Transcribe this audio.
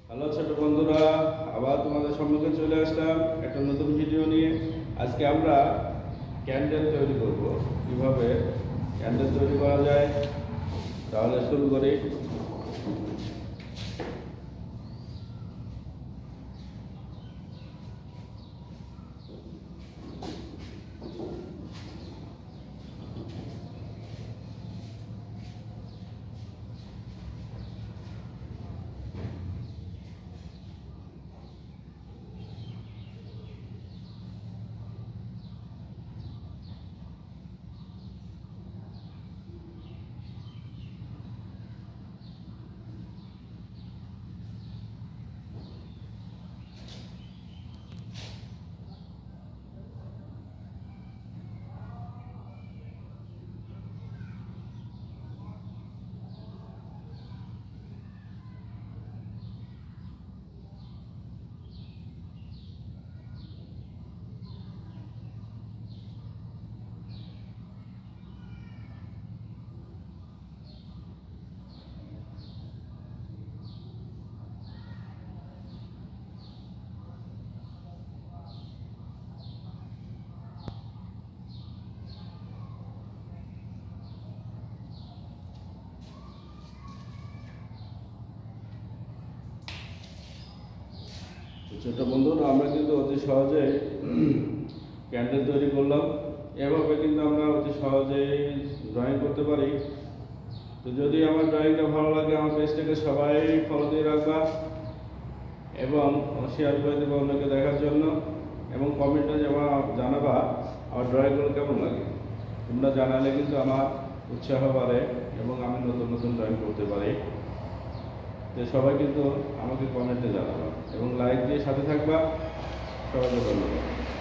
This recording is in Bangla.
হ্যালো ছোট বন্ধুরা, আবার তোমাদের সম্মুখে চলে আসলাম একটা নতুন ভিডিও নিয়ে। আজকে আমরা ক্যান্ডেল তৈরি করব। কিভাবে ক্যান্ডেল তৈরি করা যায় তাহলে শুরু করি। ছোট বন্ধুরা, আমরা কিন্তু অতি সহজে ক্যান্ডেল তৈরি করলাম। এভাবে কিন্তু আমরা অতি সহজেই ড্রয়িং করতে পারি। তো যদি আমার ড্রয়িংটা ভালো লাগে, আমার পেজটাকে সবাই ফলো দিয়ে রাখবা এবং শেয়ার করে দেবো অন্যকে দেখার জন্য, এবং কমেন্টে জানাবা আমার ড্রয়িংগুলো কেমন লাগে। তোমরা জানালে কিন্তু আমার উৎসাহ বাড়ে এবং আমি নতুন নতুন ড্রয়িং করতে পারি। তো সবাই কিন্তু আমাকে কমেন্টে জানাবা এবং লাইক দিয়ে সাথে থাকবা। সবাইকে ধন্যবাদ।